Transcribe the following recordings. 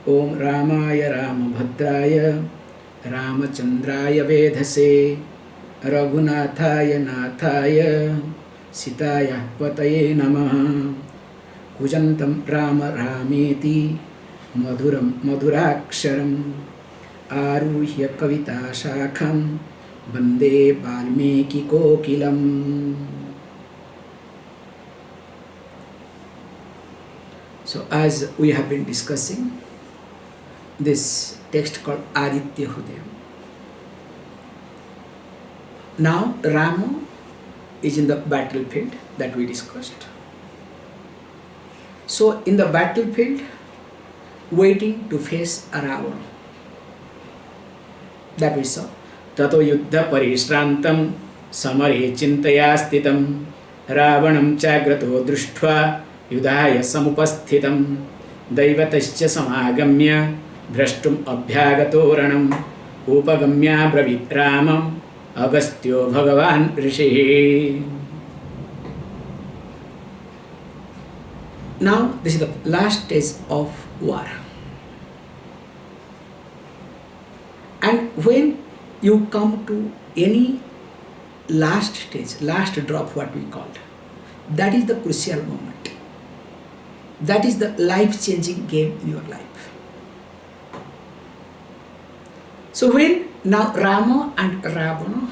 Om Ramaya Ramabhadraya Ramachandraya Vedhase Raghunathaya Nathaya Sitaya Pataye Namaha Kujantam Rama Rameti Madhuram Madhuraksharam Aruhya Kavita Shakham Bande Valmiki Kokilam. So as we have been discussing this text called Aditya Hrudaya. Now Rama is in the battlefield that we discussed. So in the battlefield, waiting to face Ravana. That we saw. Tato yuddha parishrantam samare chintaya sthitam Ravanam chagrato drushtva yudhaya samupasthitam daivatascha samagamya drashtum abhyagatoranam upagamya bravit ramam agastyo bhagavan rishi. Now this is the last stage of war. And when you come to any last stage, last drop, what we called, that is the crucial moment. That is the life-changing game in your life. So when now Rama and Ravana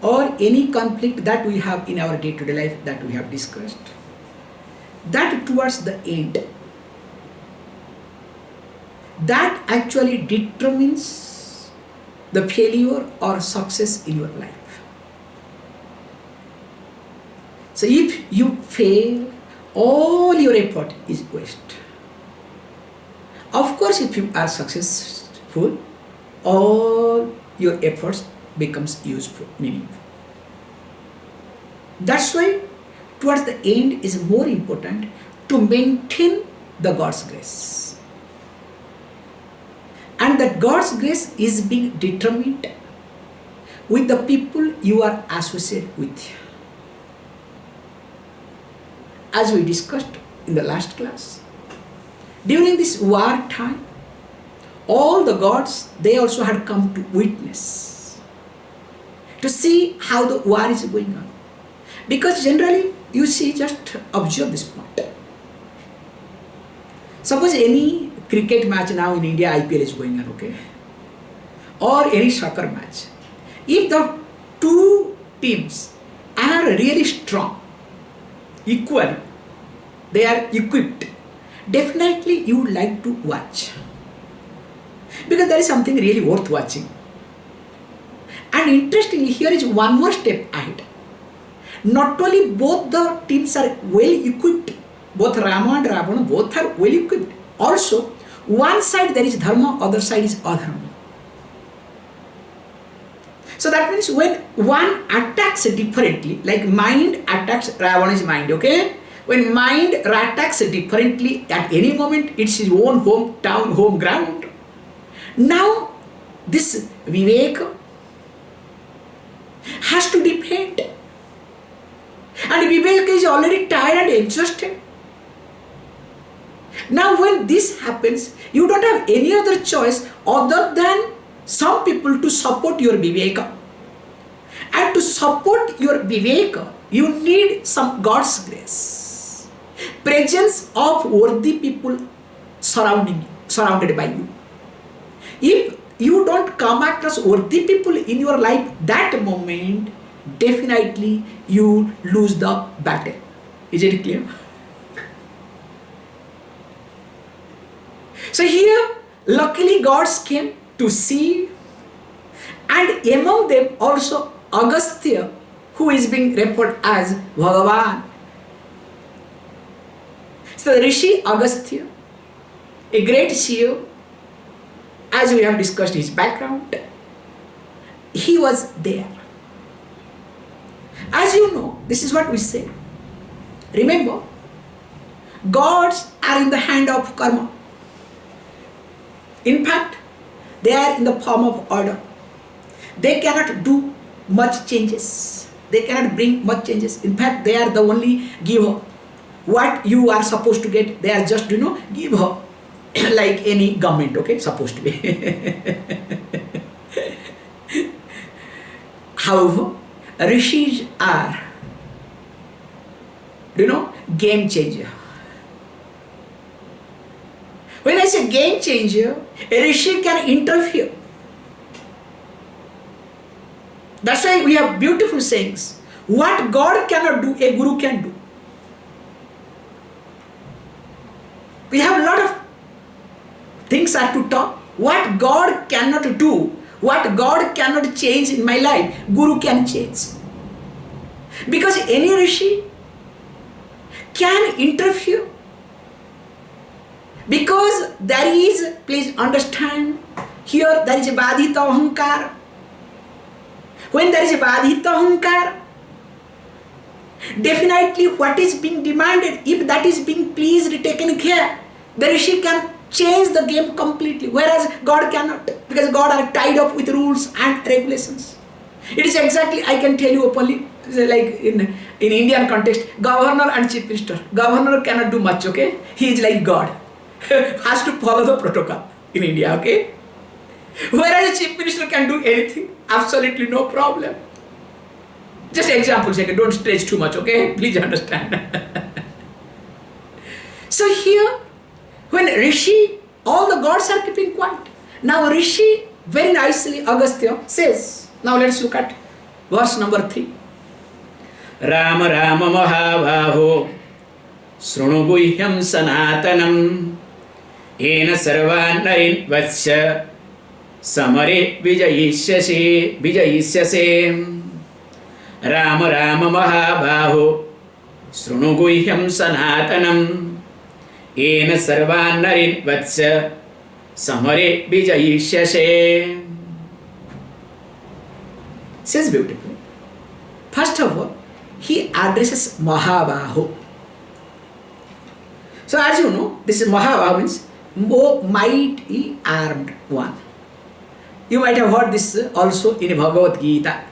or any conflict that we have in our day-to-day life that we have discussed, that towards the end, that actually determines the failure or success in your life. So if you fail, all your effort is waste. Of course, if you are successful, all your efforts becomes useful, meaningful. That's why towards the end is more important to maintain the God's grace. And that God's grace is being determined with the people you are associated with. As we discussed in the last class, during this war time, all the gods, they also had come to witness, to see how the war is going on. Because generally, you see, just observe this point. Suppose any cricket match now in India, IPL is going on, okay? Or any soccer match. If the two teams are really strong, equally, they are equipped, definitely you would like to watch. Because there is something really worth watching. And interestingly, here is one more step ahead. Not only both the teams are well equipped, both Rama and Ravana, both are well equipped. Also, one side there is dharma, other side is adharma. So that means when one attacks differently, like mind attacks Ravana's mind, okay? When mind attacks differently, at any moment it's his own hometown, home ground. Now, this Viveka has to defend. And Viveka is already tired and exhausted. Now when this happens, you don't have any other choice other than some people to support your Viveka. And to support your Viveka, you need some God's grace. Presence of worthy people surrounded by you. If you don't come across worthy people in your life, that moment, definitely you lose the battle. Is it clear? So here, luckily gods came to see, and among them also Agastya, who is being referred as Bhagavan. So Rishi Agastya, a great seer, as we have discussed his background, he was there. As you know, this is what we say. Remember, gods are in the hand of karma. In fact, they are in the form of order. They cannot do much changes. They cannot bring much changes. In fact, they are the only giver. What you are supposed to get, they are just, giver. like any government, okay, supposed to be. However, rishis are, game changer. When I say game changer, a rishi can interfere. That's why we have beautiful sayings. What God cannot do, a guru can do. We have a lot of things are to talk. What God cannot do, what God cannot change in my life, guru can change. Because any rishi can interfere. Because there is, please understand, here there is a badhita ahankar. When there is a badhita ahankar, definitely what is being demanded, if that is being pleased, taken care, the rishi can change the game completely, whereas God cannot, because God are tied up with rules and regulations. It is exactly, I can tell you openly, like in Indian context, governor and chief minister. Governor cannot do much, okay? He is like God. Has to follow the protocol in India, okay? Whereas a chief minister can do anything, absolutely no problem. Just examples, okay? Don't stretch too much, okay? Please understand. So here, when Rishi, all the gods are keeping quiet. Now Rishi, very nicely, Agastya says, now let's look at verse number 3. Rama Rama Mahavaho Srunu Guhyam Sanatanam Ena Sarvanain Vatsya Samare Vijayisyase Rama Rama Mahabaho Srunu Guhyam Sanatanam Ena Sarvanain Vatsya Samare Vijayisyase. Says beautifully. First of all, he addresses Mahabaho. So as you know, this is Mahabaho means mighty armed one. You might have heard this also in Bhagavad Gita.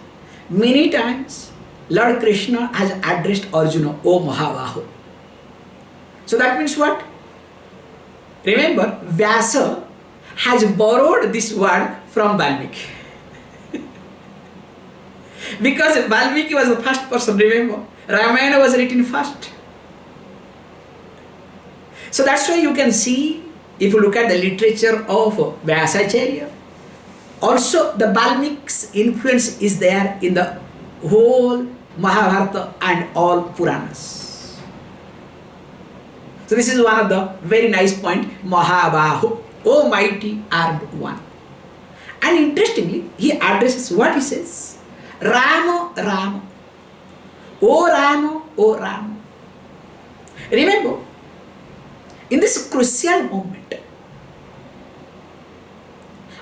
Many times Lord Krishna has addressed Arjuna, O Mahabaho. So that means what? Remember, Vyasa has borrowed this word from Valmiki. Because Valmiki was the first person, remember? Ramayana was written first. So that's why you can see, if you look at the literature of Vyasacharya, also the Valmiki's influence is there in the whole Mahabharata and all Puranas. So this is one of the very nice point, Mahabaho, O mighty armed one. And interestingly, he addresses what he says, Rama, Rama, O Rama, O Rama. Remember, in this crucial moment,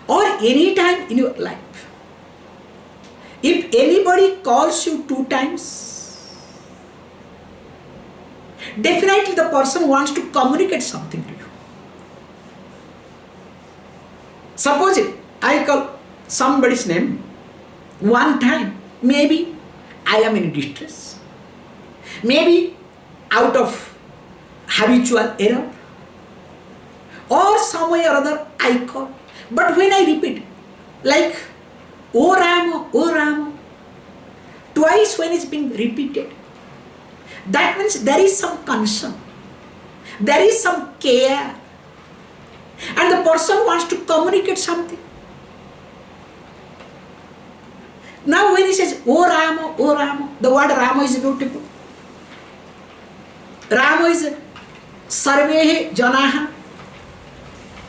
or any time in your life, if anybody calls you 2 times, definitely the person wants to communicate something to you. Suppose if I call somebody's name 1 time, maybe I am in distress, maybe out of habitual error, or some way or other I call. But when I repeat, like O Rama, twice when it's being repeated, that means there is some concern, there is some care, and the person wants to communicate something. Now when he says O Rama, the word Rama is beautiful. Rama is Sarvehe Janaha.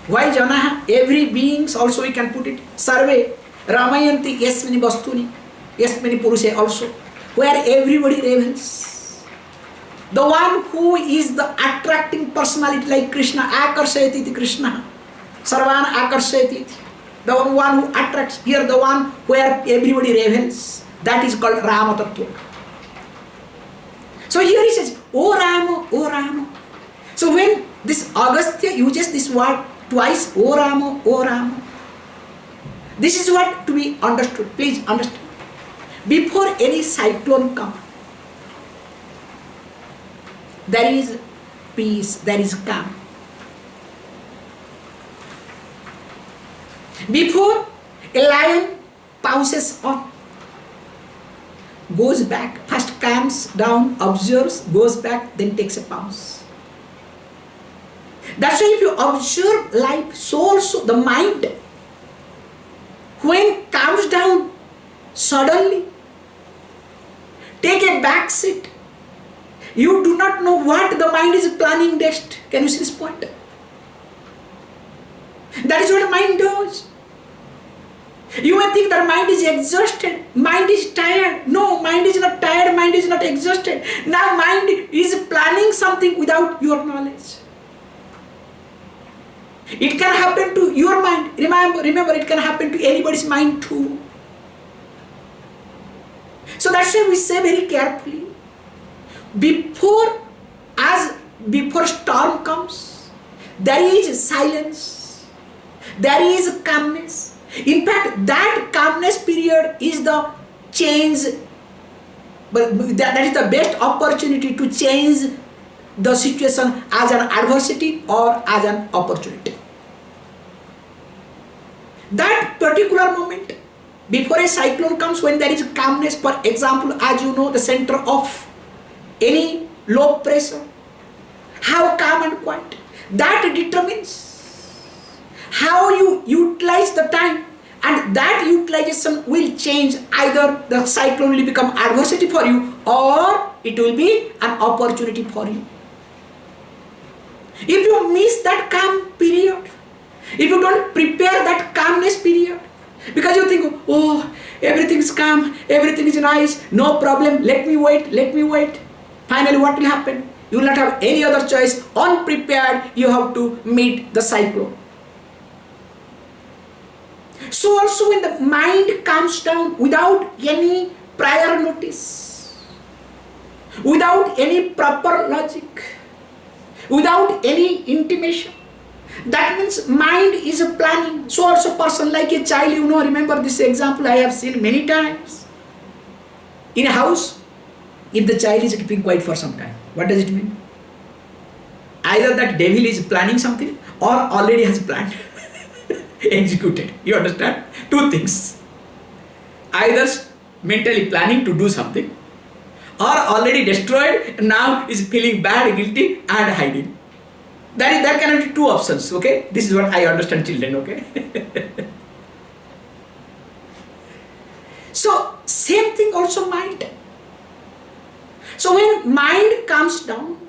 Why Janaha? Every beings also we can put it. Sarve Ramayanti Yasmini Bastuni, Yasmini Purushe also, where everybody revels. The one who is the attracting personality like Krishna, Akarsayati Krishna, Sarvana Akarsayati. The one who attracts, here the one where everybody revels. That is called Rama Tattva. So here he says, O Rama, O Rama. So when this Agastya uses this word twice, O Rama, O Rama, this is what to be understood. Please understand. Before any cyclone comes, there is peace, there is calm. Before a lion pounces on, goes back, first calms down, observes, goes back, then takes a pounce. That's why if you observe life, so also the mind, when calms down, suddenly take a back seat. You do not know what the mind is planning next. Can you see this point? That is what mind does. You may think that mind is exhausted, mind is tired. No, mind is not tired, mind is not exhausted. Now mind is planning something without your knowledge. It can happen to your mind. Remember, it can happen to anybody's mind too. So that's why we say very carefully, before storm comes, there is silence, there is calmness. In fact, that calmness period is the change, but that is the best opportunity to change the situation as an adversity or as an opportunity. That particular moment, before a cyclone comes, when there is calmness, for example, as you know, the center of any low pressure, how calm and quiet, that determines how you utilize the time, and that utilization will change. Either the cyclone will become adversity for you, or it will be an opportunity for you. If you miss that calm period, if you don't prepare that calmness period, because you think, oh, everything is calm, everything is nice, no problem, let me wait. Finally, what will happen? You will not have any other choice. Unprepared, you have to meet the cyclone. So also when the mind calms down without any prior notice, without any proper logic, without any intimation, that means mind is a planning. So also person like a child, remember this example I have seen many times. In a house, if the child is keeping quiet for some time, what does it mean? Either that devil is planning something or already has planned, executed. You understand? Two things. Either mentally planning to do something, or already destroyed, now is feeling bad, guilty and hiding. There cannot be two options, okay? This is what I understand children, okay? So, same thing also mind. So when mind comes down,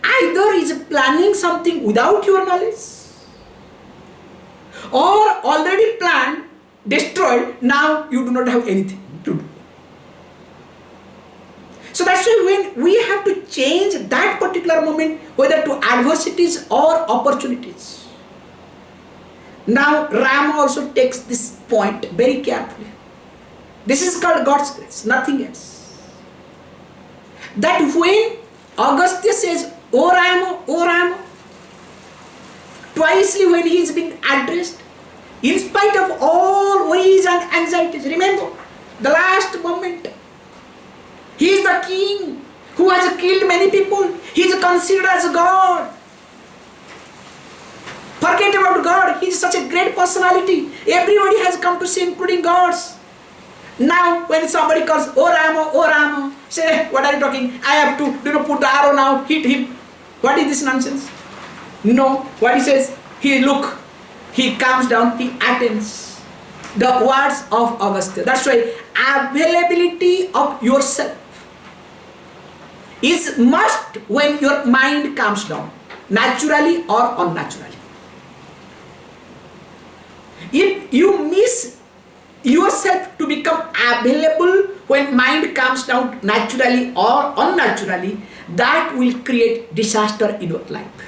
either is planning something without your knowledge, or already planned, destroyed, now you do not have anything to do. So that's why when we have to change that particular moment, whether to adversities or opportunities. Now Rama also takes this point very carefully. This is called God's grace, nothing else. That when Agastya says, O Rama, twicely when he is being addressed, in spite of all worries and anxieties, remember, the last moment, he is the king who has killed many people. He is considered as a God. Forget about God. He is such a great personality. Everybody has come to see, including gods. Now, when somebody calls, O Rama, say, what are you talking? I have to, put the arrow now, hit him. What is this nonsense? No. What he says, he calms down, he attends the words of Agastya. That's why availability of yourself is must when your mind calms down, naturally or unnaturally. If you miss yourself to become available when mind calms down naturally or unnaturally, that will create disaster in your life.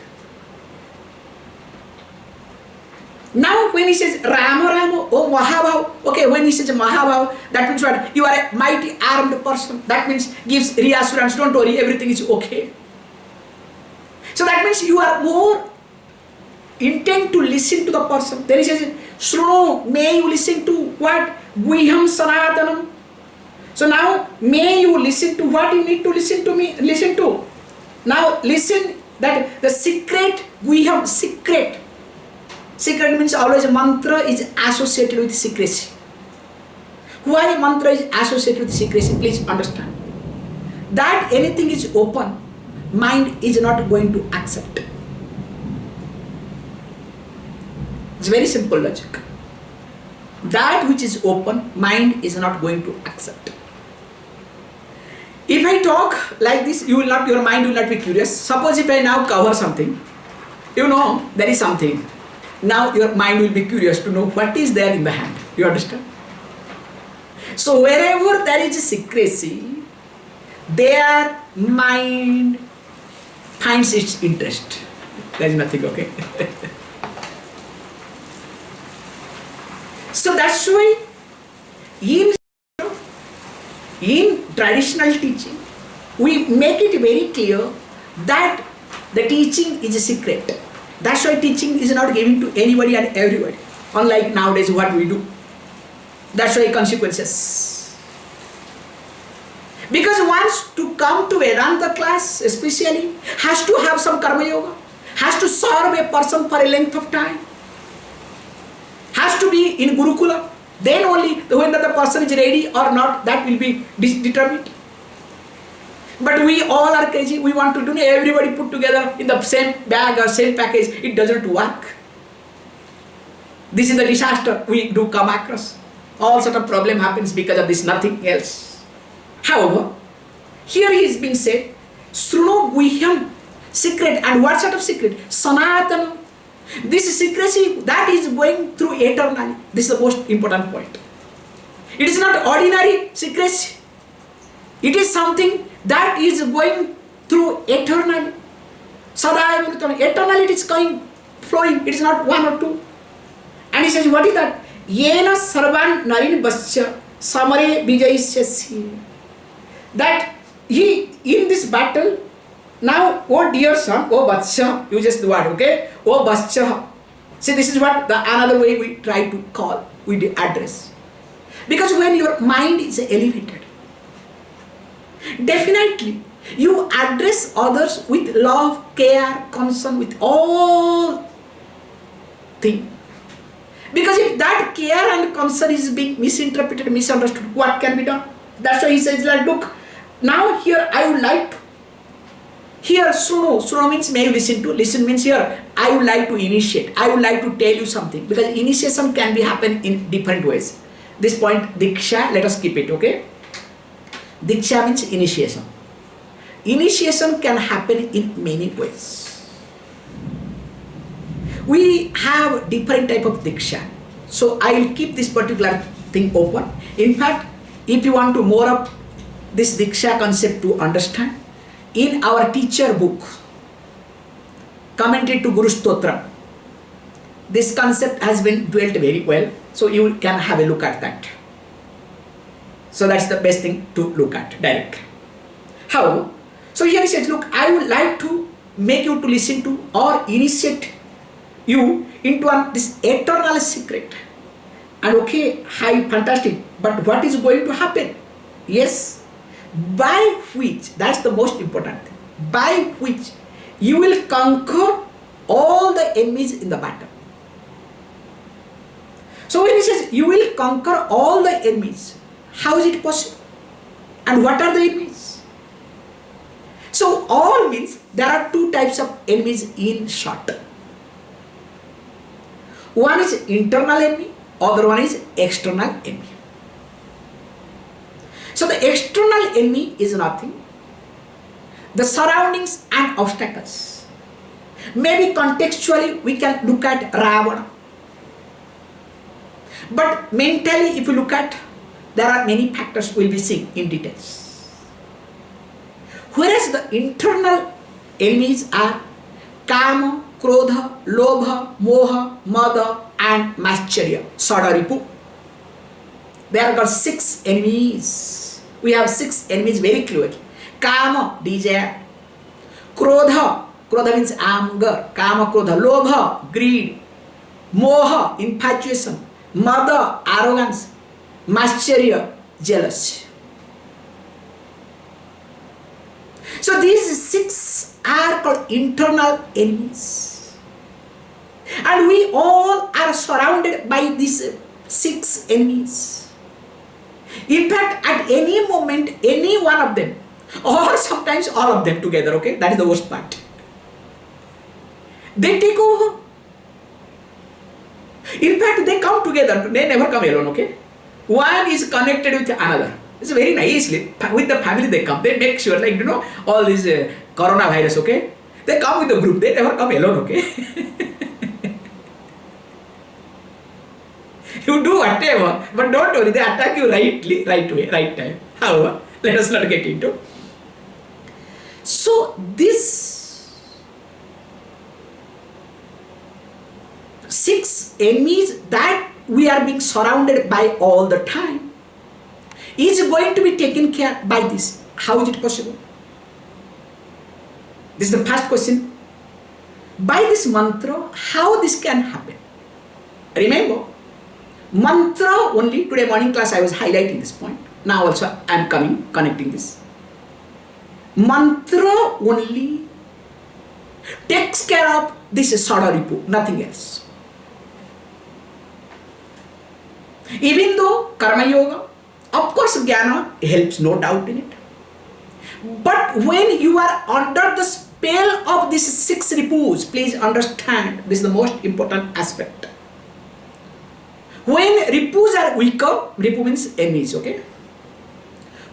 Now when he says Rama, oh Mahabhav, okay, when he says Mahabhav, that means what? You are a mighty armed person. That means gives reassurance, don't worry, everything is okay. So that means you are more intent to listen to the person. Then he says, Shruno, may you listen to what? Guhyam Sanatanam. So now, may you listen to what you need to listen to. Now listen that the secret, Guhyam, secret. Secret means always mantra is associated with secrecy. Why mantra is associated with secrecy? Please understand. That anything is open, mind is not going to accept. It's very simple logic. That which is open, mind is not going to accept. If I talk like this, your mind will not be curious. Suppose if I now cover something, there is something. Now your mind will be curious to know what is there in the hand. You understand? So wherever there is secrecy, their mind finds its interest. There is nothing, okay? So that's why in traditional teaching, we make it very clear that the teaching is a secret. That's why teaching is not given to anybody and everybody. Unlike nowadays what we do. That's why consequences. Because once to come to Vedanta class especially, has to have some karma yoga, has to serve a person for a length of time, has to be in Gurukula, then only whether the person is ready or not, that will be determined. But we all are crazy, we want to do everybody put together in the same bag or same package. It doesn't work. This is the disaster we do come across. All sort of problem happens because of this, nothing else. However, here he is being said, Sruno Guhyam, secret. And what sort of secret? Sanatana. This secrecy that is going through eternally. This is the most important point. It is not ordinary secrecy. It is something that is going through eternally. Sadaya eternally it is going, flowing. It is not one or two. And he says, what is that? Yena sarvan narin basya samare vijayisyasi. That he, in this battle, now, oh dear son, oh Vatsya, use just the word, okay? Oh Vatsya. See, this is what another way we try to call, we address. Because when your mind is elevated, definitely you address others with love, care, concern, with all things. Because if that care and concern is being misinterpreted, misunderstood, what can be done? That's why he says, like, look, now here I would like to, here Sruno means may you listen to, listen means here, I would like to initiate, I would like to tell you something. Because initiation can be happen in different ways. This point, Diksha, let us keep it, okay? Diksha means initiation. Initiation can happen in many ways. We have different type of Diksha. So I will keep this particular thing open. In fact, if you want to more up this Diksha concept to understand, in our teacher book, commentary to Guru Stotra, this concept has been dwelt very well. So you can have a look at that. So that's the best thing to look at directly. How? So here he says, look, I would like to make you to listen to or initiate you into this eternal secret. And okay, hi, fantastic. But what is going to happen? Yes. By which, that's the most important thing, by which you will conquer all the enemies in the battle. So when he says you will conquer all the enemies, how is it possible? And what are the enemies? So all means there are two types of enemies in short. One is internal enemy, other one is external enemy. So the external enemy is nothing. The surroundings and obstacles. Maybe contextually we can look at Ravana. But mentally if you look at, there are many factors we will be seeing in details. Whereas the internal enemies are Kama, Krodha, Lobha, Moha, Mada and Mascharya, Sadaripu. There are 6 enemies. We have 6 enemies very clearly. Kama, desire. Krodha, Krodha means anger. Kama, Krodha. Lobha, greed. Moha, infatuation. Mada, arrogance. Mascharya, jealousy. So these 6 are called internal enemies. And we all are surrounded by these 6 enemies. In fact, at any moment, any one of them, or sometimes all of them together, okay, that is the worst part, they take over. In fact, they come together, they never come alone, okay. One is connected with another. It's very nicely, with the family they come, they make sure, like, all this coronavirus, okay, they come with the group, they never come alone, okay. You do whatever, but don't worry, they attack you rightly, right way, right time. However, let us not get into. So this 6 enemies that we are being surrounded by all the time is going to be taken care by this. How is it possible? This is the first question. By this mantra, how this can happen? Remember, mantra only, today morning class I was highlighting this point. Now also I am connecting this. Mantra only takes care of this sadaripu, nothing else. Even though karma yoga, of course jnana helps, no doubt in it. But when you are under the spell of these 6 ripus, please understand, this is the most important aspect. When ripus are weaker, ripu means enemies, okay?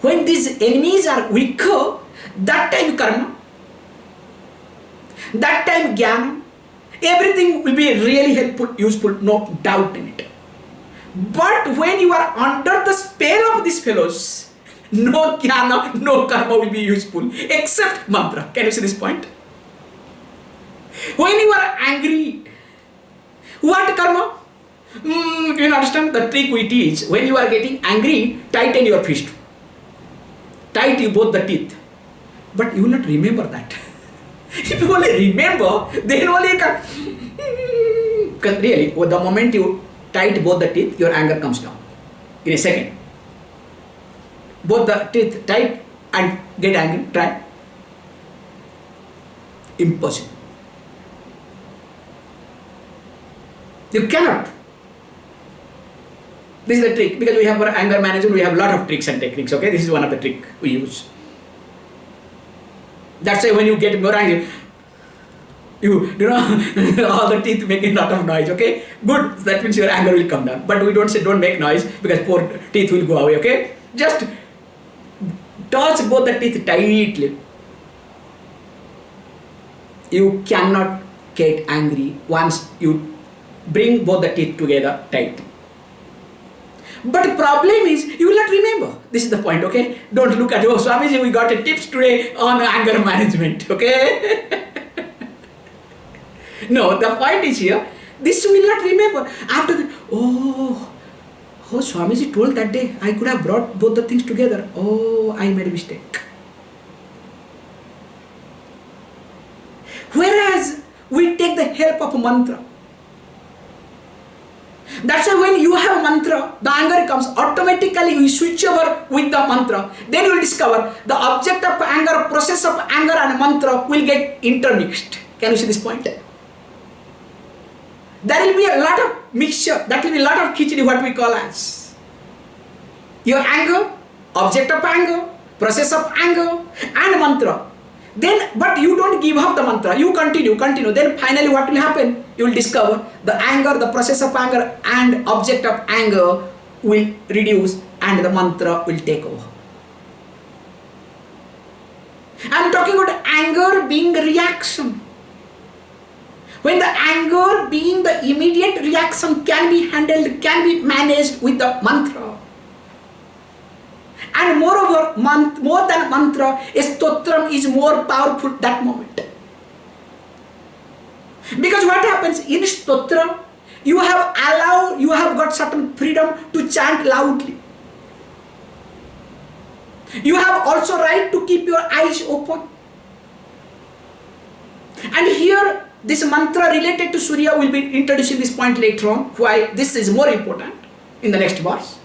When these enemies are weaker, that time karma, that time jnana, everything will be really helpful, useful, no doubt in it. But when you are under the spell of these fellows, no jnana, no karma will be useful, except mantra. Can you see this point? When you are angry, what karma? You understand the trick we teach. When you are getting angry, tighten your fist. Tight both the teeth. But you will not remember that. If you only remember, then only you can. Because really, the moment you tight both the teeth, your anger comes down. In a second. Both the teeth tight and get angry. Try. Impossible. You cannot. This is the trick, because we have for anger management, we have a lot of tricks and techniques, okay? This is one of the tricks we use. That's why when you get more angry, you know, all the teeth make a lot of noise, okay? Good, that means your anger will come down. But we don't say don't make noise, because poor teeth will go away, okay? Just touch both the teeth tightly. You cannot get angry once you bring both the teeth together tight. But the problem is, you will not remember. This is the point, okay? Don't look at, oh, Swamiji, we got a tips today on anger management, okay? No, the point is here, this will not remember. After that, oh, Swamiji told that day, I could have brought both the things together. Oh, I made a mistake. Whereas, we take the help of a mantra. That's why when you have a mantra, the anger comes, automatically you switch over with the mantra. Then you will discover the object of anger, process of anger and mantra will get intermixed. Can you see this point? There will be a lot of mixture, that will be a lot of khichdi, what we call as. Your anger, object of anger, process of anger and mantra. Then, but you don't give up the mantra, you continue. Then finally what will happen? You will discover the anger, the process of anger and object of anger will reduce and the mantra will take over. I am talking about anger being a reaction. When the anger being the immediate reaction can be handled, can be managed with the mantra. And moreover, more than mantra, a stotram is more powerful that moment. Because what happens in stotra, you have got certain freedom to chant loudly. You have also right to keep your eyes open. And here, this mantra related to Surya will be introducing this point later on, why this is more important in the next verse.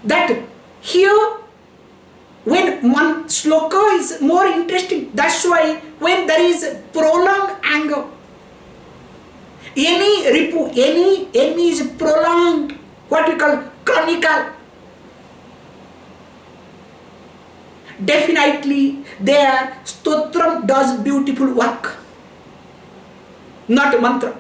That here, when one sloka is more interesting, that's why when there is prolonged anger, Any ripu, any enemy is prolonged, what we call chronicle. Definitely there stotram does beautiful work, not mantra.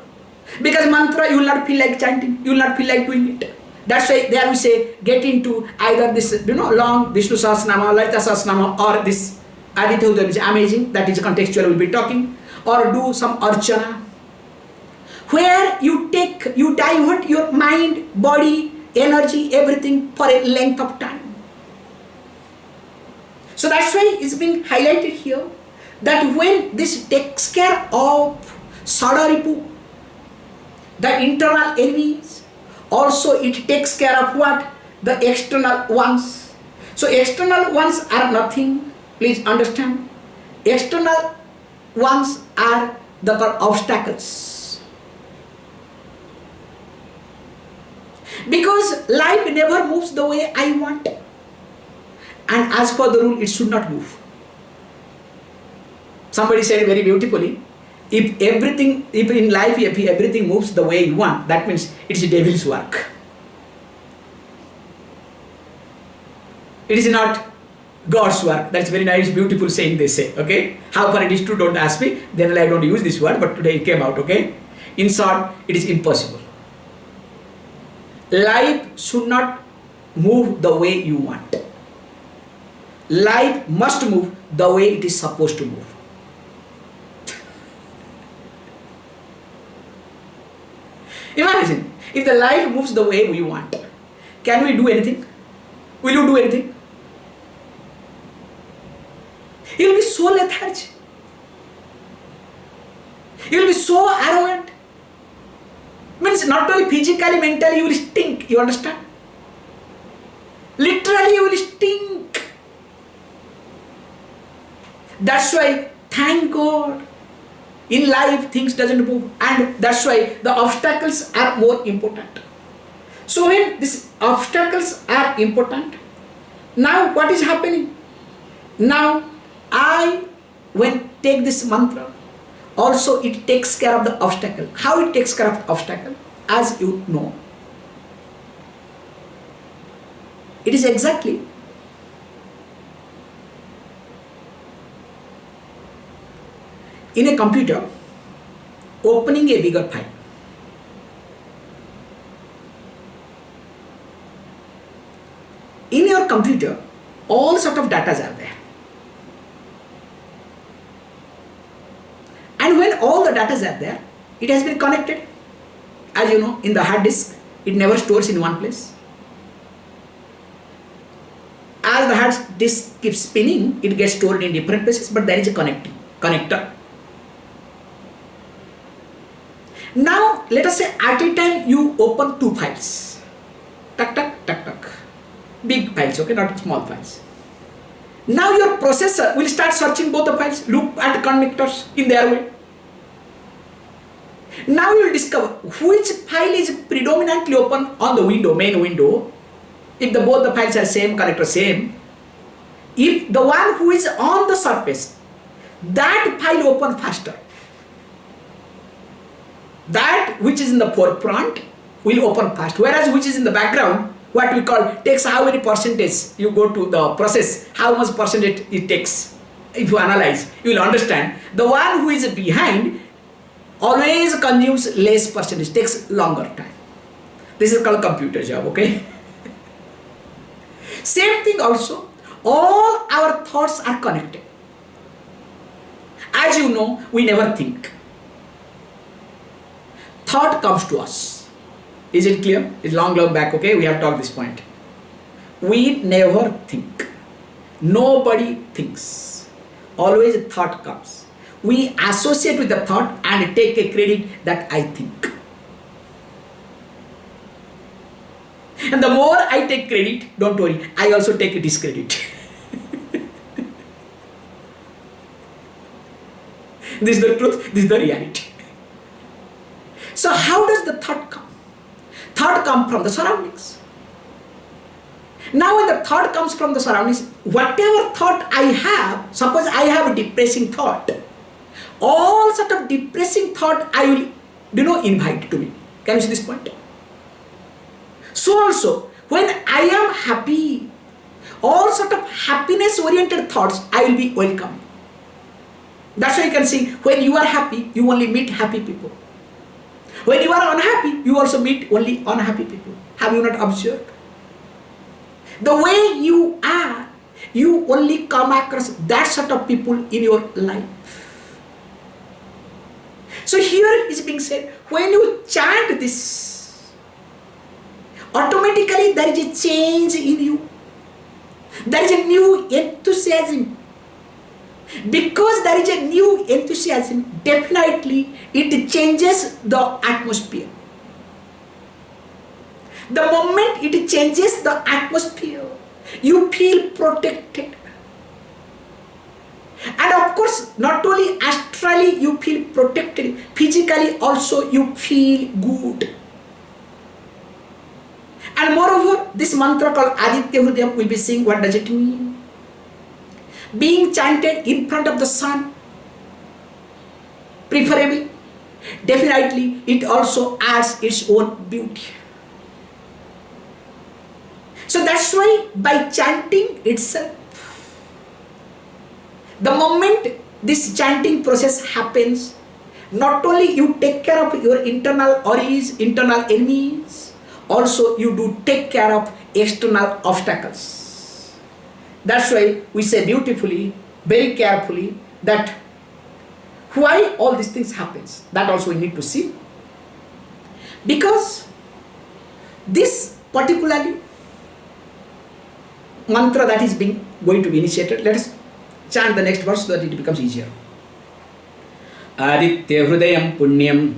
Because mantra you will not feel like chanting, you will not feel like doing it. That's why there we say get into either this long Vishnu Sahasranama, Lalita Sahasranama, or this Aditya Hrudaya, which is amazing, that is contextual we'll be talking, or do some archana, where you divert your mind, body, energy, everything for a length of time. So that's why it's being highlighted here that when this takes care of Sadaripu, the internal enemies, also it takes care of what? The external ones. So external ones are nothing, please understand. External ones are the obstacles. Because life never moves the way I want. And as per the rule, it should not move. Somebody said very beautifully, if in life, if everything moves the way you want, that means it's the devil's work. It is not God's work. That's very nice, beautiful saying they say, okay? How far it is true, don't ask me. Then I don't use this word, but today it came out, okay? In short, it is impossible. Life should not move the way you want. Life must move the way it is supposed to move. Imagine, if the life moves the way we want, can we do anything? Will you do anything? You will be so lethargic. You will be so arrogant. Means not only physically, mentally you will stink, you understand? Literally you will stink. That's why, thank God, in life things doesn't move, and that's why the obstacles are more important. So when these obstacles are important, now what is happening? Now when take this mantra, also it takes care of the obstacle. How it takes care of the obstacle? As you know, it is exactly in a computer opening a bigger file. In your computer, all sort of data are there. And when all the data are there, it has been connected. As you know, in the hard disk, it never stores in one place. As the hard disk keeps spinning, it gets stored in different places, but there is a connector. Now, let us say at a time you open two files. Tuck, tuck, tuck, tuck. Big files, okay, not small files. Now your processor will start searching both the files, look at connectors in their way. Now you will discover which file is predominantly open on the window, main window. If both the files are same, connector same. If the one who is on the surface, that file open faster. That which is in the forefront will open fast, whereas which is in the background, what we call, takes how many percentage you go to the process, how much percentage it takes. If you analyze, you will understand the one who is behind always consumes less percentage, takes longer time. This is called computer job, okay? Same thing also, all our thoughts are connected. As you know, we never think. Thought comes to us. Is it clear? It's long back, okay? We have talked this point. We never think. Nobody thinks. Always a thought comes. We associate with the thought and take a credit that I think. And the more I take credit, don't worry, I also take a discredit. This is the truth, this is the reality. So how does the thought come? Thought comes from the surroundings. Now when the thought comes from the surroundings, whatever thought I have, suppose I have a depressing thought, all sort of depressing thought I will do not invite to me. Can you see this point? So also, when I am happy, all sort of happiness oriented thoughts I will be welcome. That's why you can see, when you are happy, you only meet happy people. When you are unhappy, you also meet only unhappy people. Have you not observed? The way you are, you only come across that sort of people in your life. So here is being said, when you chant this, automatically there is a change in you. There is a new enthusiasm. Because there is a new enthusiasm, definitely it changes the atmosphere. The moment it changes the atmosphere, you feel protected. And of course, not only astrally you feel protected, physically also you feel good. And moreover, this mantra called Aditya Hrudaya will be saying, what does it mean? Being chanted in front of the sun, preferably, definitely it also adds its own beauty. So that's why by chanting itself, the moment this chanting process happens, not only you take care of your internal worries, internal enemies, also you do take care of external obstacles. That's why we say beautifully, very carefully, that why all these things happens. That also we need to see. Because this particularly mantra that is going to be initiated, let us chant the next verse so that it becomes easier. Aditya Hrudayam Punyam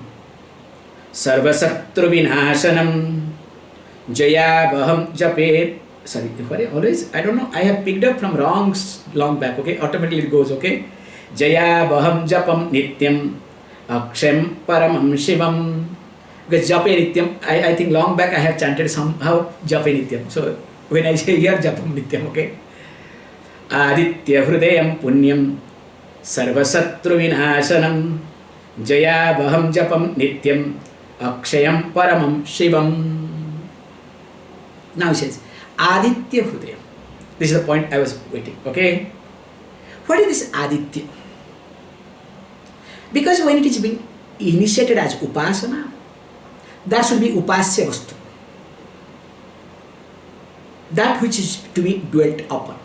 Sarvasatru Vinashanam Jaya Baham Japet. Sorry, always, I don't know, I have picked up from long back, okay? Automatically it goes, okay? Jaya Baham Japam Nityam Akshem Paramam Shivam. Because Jape Nityam, I think long back I have chanted somehow Jape Nityam. So when I say here Japam Nityam, okay? Aditya Hrudayam Punyam Sarvasatru Vinashanam Jaya Baham Japam Nityam Akshayam Paramam Shivam. Now he says Aditya Hrudayam. This is the point I was waiting, okay? What is this Aditya? Because when it is being initiated as Upasana, that should be Upasya Vastu. That which is to be dwelt upon.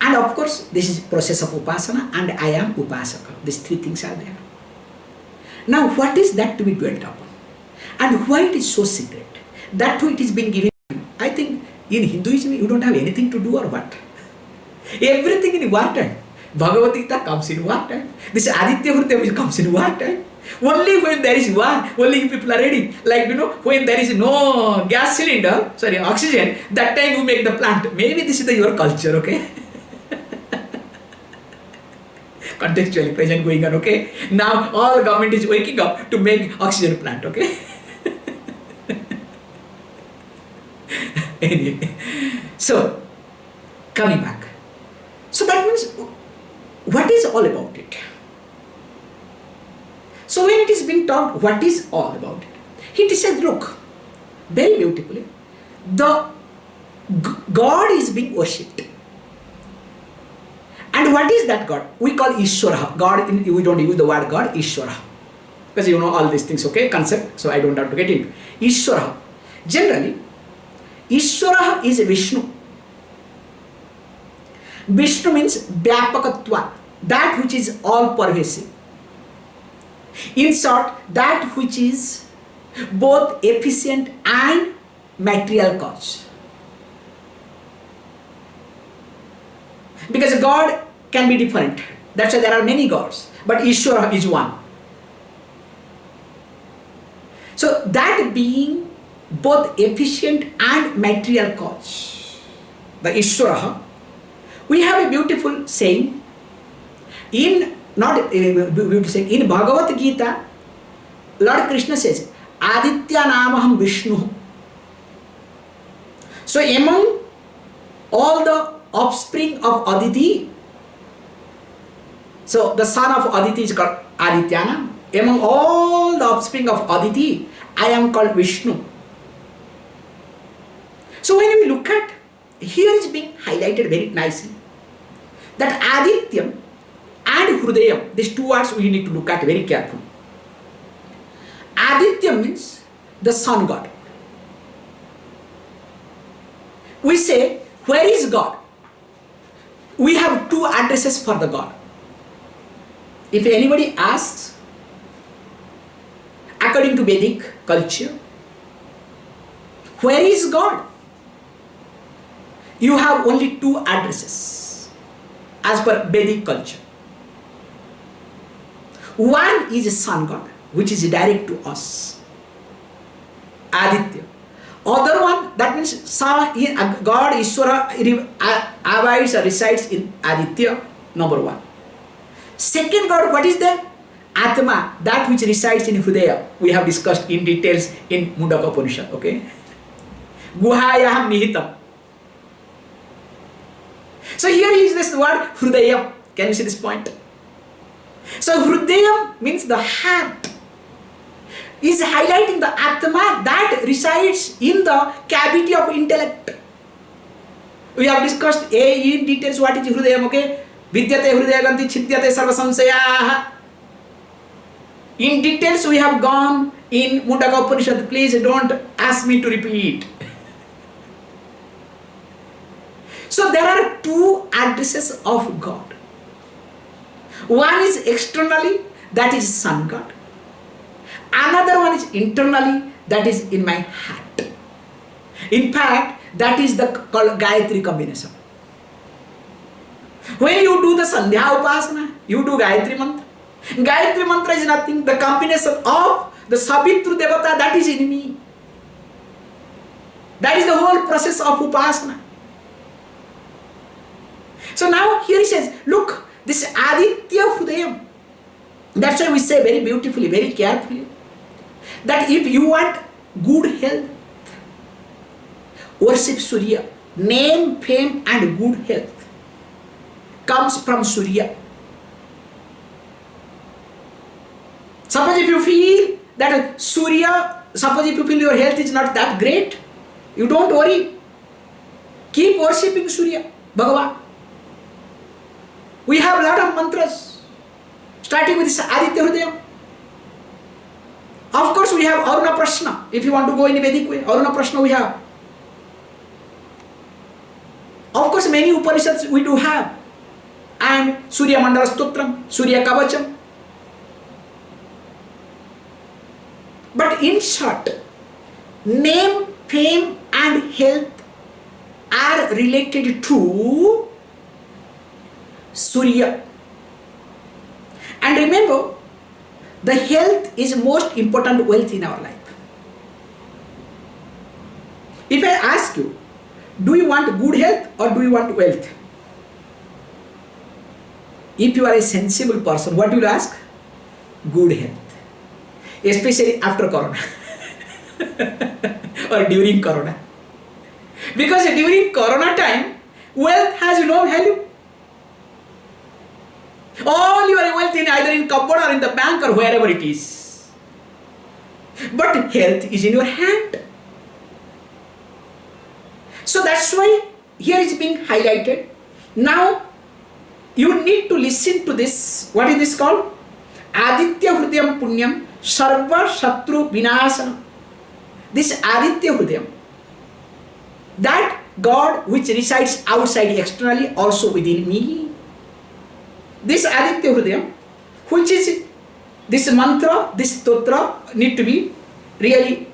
And of course, this is process of Upasana and I am Upasaka. These three things are there. Now, what is that to be dwelt upon? And why it is so secret? That too it is being given. I think in Hinduism, you don't have anything to do or what? Everything in war time. Bhagavad Gita comes in war time. This Aditya Hrudaya comes in war time. Only when there is war, only people are ready. Like, when there is no gas cylinder, oxygen, that time you make the plant. Maybe this is your culture, okay? Contextually present going on, okay? Now all government is waking up to make oxygen plant, okay? Anyway, so coming back. So that means, what is all about it? So when it is being taught, what is all about it? It says, look, very beautifully, the God is being worshipped. And what is that God? We call Ishwara. God, we don't use the word God, Ishwara. Because you know all these things, okay, concept, so I don't have to get into Ishwara. Generally, Ishwara is Vishnu. Vishnu means Vyapakatva, that which is all pervasive. In short, that which is both efficient and material cause. Because God can be different. That's why there are many gods. But Ishwara is one. So that being both efficient and material cause, the Ishwara, we have a beautiful saying in Bhagavad Gita. Lord Krishna says, Aditya Namaham Vishnu. So among all the offspring of Aditi, so the son of Aditi is called Adityana, Among all the offspring of Aditi, I am called Vishnu. So when we look at, here is being highlighted very nicely, that Adityam and Hrudayam, these two words we need to look at very carefully. Aditya means the sun god. We say, where is God? We have two addresses for the God. If anybody asks, according to Vedic culture, where is God? You have only two addresses as per Vedic culture. One is a sun god, which is direct to us, Aditya. Other one, that means God, Ishvara, abides or resides in Aditya, number one. Second God, what is that? Atma, that which resides in Hrudaya. We have discussed in details in Mundaka Upanishad, okay? Guhayaham nihitam. So here is this word Hrudayam. Can you see this point? So Hrudayam means the heart. Is highlighting the Atma that resides in the cavity of intellect. We have discussed in details what is Hrudayam, okay? Vidyate Hrudaya Ganti Chityate Sarva Samsaya. In details we have gone in Mundaka Upanishad. Please don't ask me to repeat. So there are two addresses of God. One is externally, that is sun god. Another one is internally, that is in my heart. In fact, that is the Gayatri combination. When you do the Sandhya Upasana, you do Gayatri Mantra. Gayatri Mantra is nothing, the combination of the Savitru Devata that is in me. That is the whole process of Upasana. So now here he says, look, this Aditya Hrudayam. That's why we say very beautifully, very carefully, that if you want good health, worship Surya. Name, fame and good health comes from Surya. Suppose if you feel that Surya, suppose if you feel your health is not that great, you don't worry. Keep worshipping Surya, Bhagavan. We have a lot of mantras, starting with this Aditya Hrudayam. Of course, we have Aruna Prashna. If you want to go in a Vedic way, Aruna Prashna we have. Of course, many Upanishads we do have. And Surya Mandala Stotram, Surya Kavacham. But in short, name, fame and health are related to Surya. And remember, the health is most important wealth in our life. If I ask you, do you want good health or do you want wealth? If you are a sensible person, what will you ask? Good health. Especially after Corona or during Corona. Because during Corona time, wealth has no value. All your wealth in either in cupboard or in the bank or wherever it is. But health is in your hand. So that's why here is being highlighted. Now you need to listen to this. What is this called? Aditya Hrudayam Punyam Sarva Shatru Vinasana. This Aditya Hrudayam, that God which resides outside externally also within me. This Aditya Hrudayam, which is this mantra, this stotra need to be really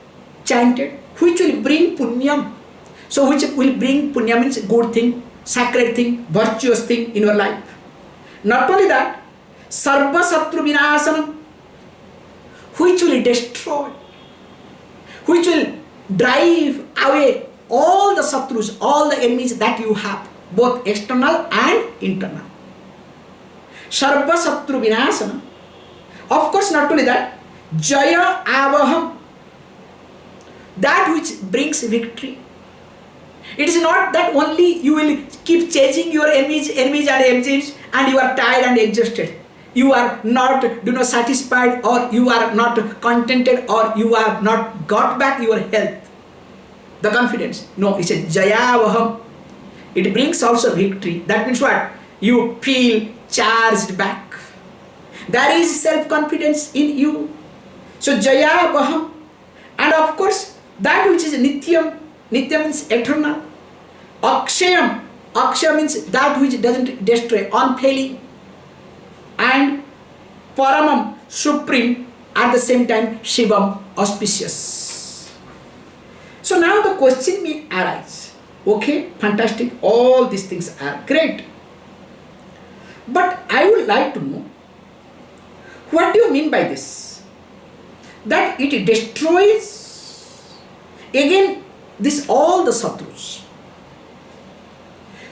chanted, which will bring punyam. So which will bring punyam means good thing, sacred thing, virtuous thing in your life. Not only that, sarva satru vinasanam, which will destroy, which will drive away all the satrus, all the enemies that you have, both external and internal. Sarva satru vinasana. Of course, not only that, jaya avaham, that which brings victory. It is not that only you will keep chasing your enemies and you are tired and exhausted. you are not satisfied, or you are not contented, or you have not got back your health, the confidence. No, it's a jayavaham. It brings also victory. That means what? You feel charged back. There is self-confidence in you. So jayavaham. And of course, that which is nityam. Nityam means eternal. Akshayam. Akshaya means that which doesn't destroy, unfailing. And paramam, supreme, at the same time shivam, auspicious. So now the question may arise. Okay, fantastic, all these things are great. But I would like to know, what do you mean by this? That it destroys, again, this all the satrus.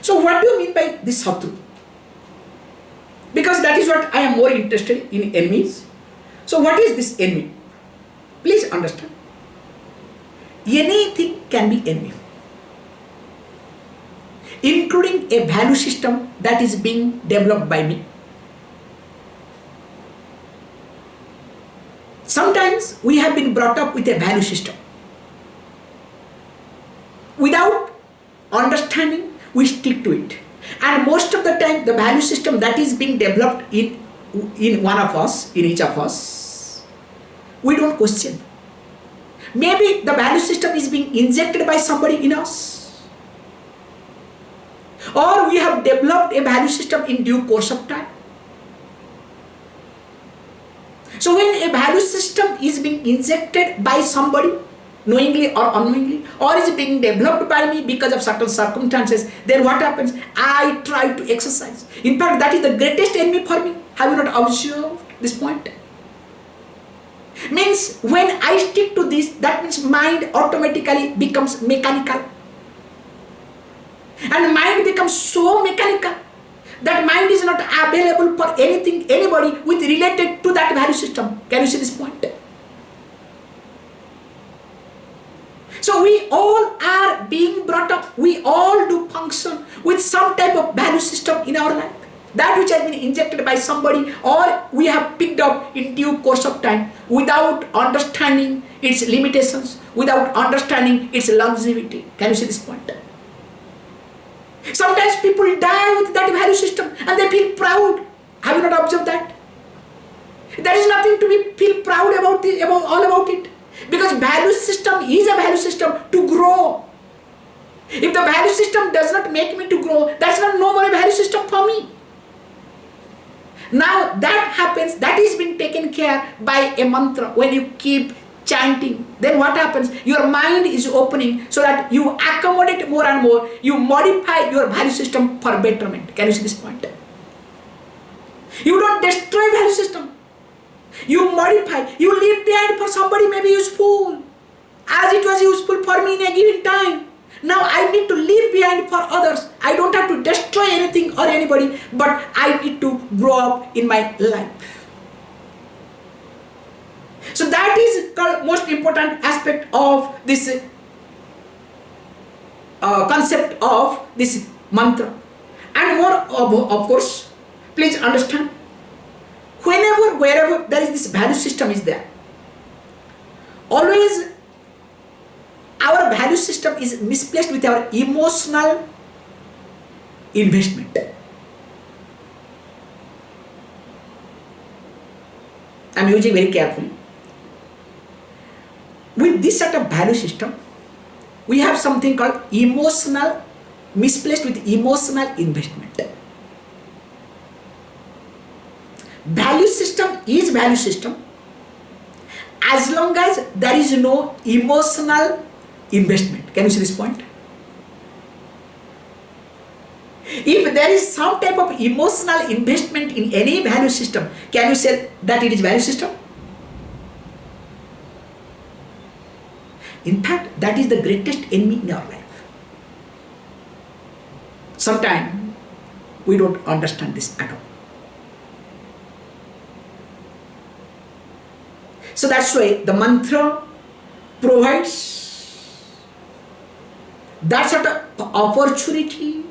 So what do you mean by this satru? Because that is what I am more interested in, enemies. So what is this enemy? Please understand. Anything can be enemy, including a value system that is being developed by me. Sometimes we have been brought up with a value system. Without understanding, we stick to it. And most of the time, the value system that is being developed in one of us, in each of us, we don't question. Maybe the value system is being injected by somebody in us. Or we have developed a value system in due course of time. So when a value system is being injected by somebody, knowingly or unknowingly, or is being developed by me because of certain circumstances, then what happens? I try to exercise. In fact, that is the greatest enemy for me. Have you not observed this point? Means when I stick to this, that means mind automatically becomes mechanical. And mind becomes so mechanical that mind is not available for anything, anybody with related to that value system. Can you see this point? So we all are being brought up, we all do function with some type of value system in our life. That which has been injected by somebody, or we have picked up in due course of time without understanding its limitations, without understanding its longevity. Can you see this point? Sometimes people die with that value system and they feel proud. Have you not observed that? There is nothing to be feel proud about it. Because value system is a value system to grow. If the value system does not make me to grow, that's not no more a value system for me. Now that happens, that is being taken care by a mantra. When you keep chanting, then what happens? Your mind is opening so that you accommodate more and more. You modify your value system for betterment. Can you see this point? You don't destroy value system. You modify, you leave behind for somebody maybe useful, as it was useful for me in a given time. Now I need to leave behind for others. I don't have to destroy anything or anybody, but I need to grow up in my life. So that is the most important aspect of this concept of this mantra. And more of course, please understand, whenever, wherever there is this value system is there, always our value system is misplaced with our emotional investment. I am using very carefully. With this sort of value system, we have something called emotional, misplaced with emotional investment. Value system is value system as long as there is no emotional investment. Can you see this point? If there is some type of emotional investment in any value system, can you say that it is value system? In fact, that is the greatest enemy in our life. Sometimes we don't understand this at all. So that's why the mantra provides that sort of opportunity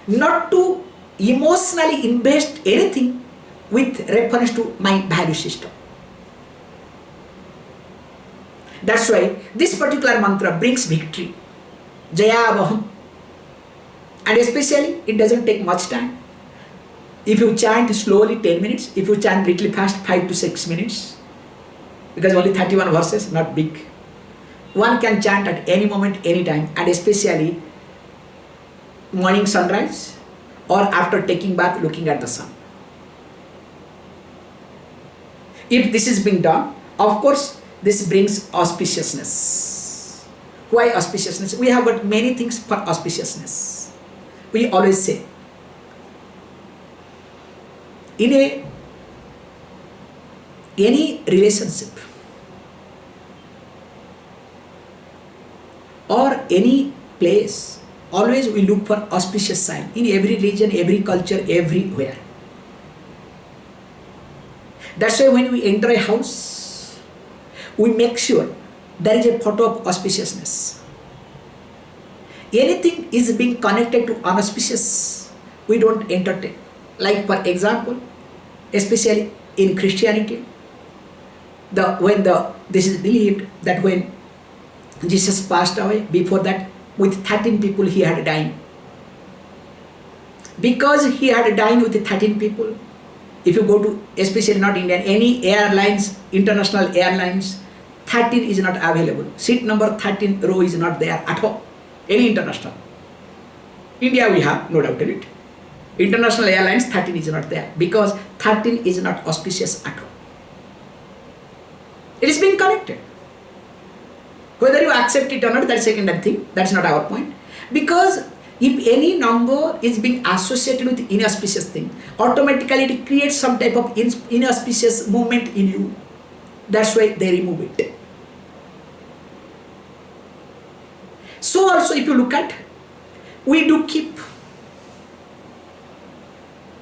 not to emotionally invest anything, with reference to my value system. That's why this particular mantra brings victory. Jaya Vaham. And especially it doesn't take much time. If you chant slowly 10 minutes, if you chant little fast 5 to 6 minutes, because only 31 verses, not big. One can chant at any moment, any time, and especially morning sunrise or after taking bath looking at the sun. If this is being done, of course, this brings auspiciousness. Why auspiciousness? We have got many things for auspiciousness. We always say, in any relationship or any place, always we look for auspicious sign in every region, every culture, everywhere. That's why when we enter a house, we make sure there is a photo of auspiciousness. Anything is being connected to unauspicious, we don't entertain. Like for example, especially in Christianity, this is believed that when Jesus passed away, before that with 13 people he had died. Because he had died with 13 people, if you go to, especially not Indian, any airlines, international airlines, 13 is not available. Seat number 13 row is not there at all. Any international. India we have, no doubt in it. International airlines 13 is not there because 13 is not auspicious at all. It is being connected. Whether you accept it or not, that's second thing. That's not our point. Because if any number is being associated with inauspicious thing, automatically it creates some type of inauspicious movement in you. That's why they remove it. So also if you look at, we do keep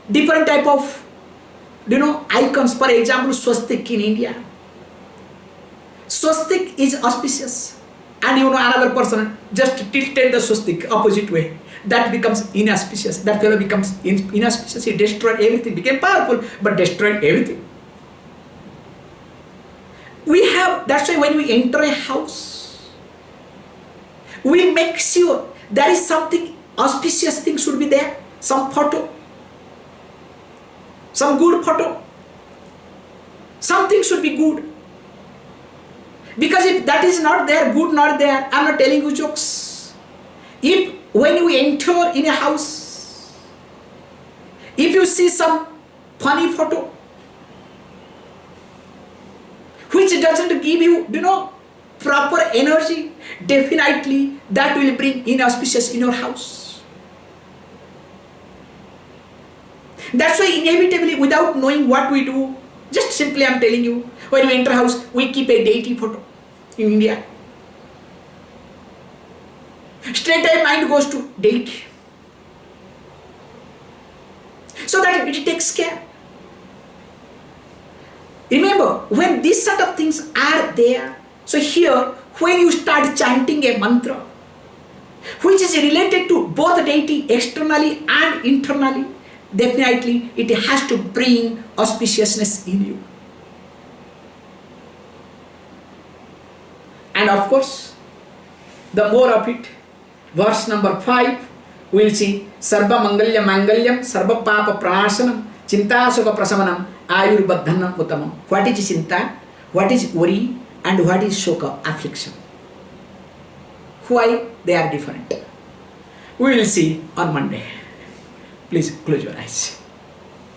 different type of, icons. For example, swastik in India. Swastik is auspicious. And another person just tilted the swastik opposite way. That becomes inauspicious. That fellow becomes inauspicious. He destroyed everything, became powerful, but destroyed everything. That's why when we enter a house, we make sure there is something auspicious thing should be there. Some photo. Some good photo. Something should be good. Because if that is not there, good not there, I am not telling you jokes. If when we enter in a house, if you see some funny photo, which doesn't give you, proper energy, definitely that will bring inauspicious in your house. That's why inevitably, without knowing what we do, just simply I am telling you, when we enter a house, we keep a deity photo in India. Straight away mind goes to deity. So that it takes care. Remember, when these sort of things are there, so here, when you start chanting a mantra, which is related to both deity externally and internally, definitely it has to bring auspiciousness in you. And of course, the more of it, verse number 5, we will see Sarva Mangalya Mangalyam, Sarva Papa Pranasanam, Chinta Sukha Prasamanam, Ayurbaddhanam Uttamam. What is Chinta? What is worry? And what is Shoka? Affliction. Why they are different? We will see on Monday. Please close your eyes.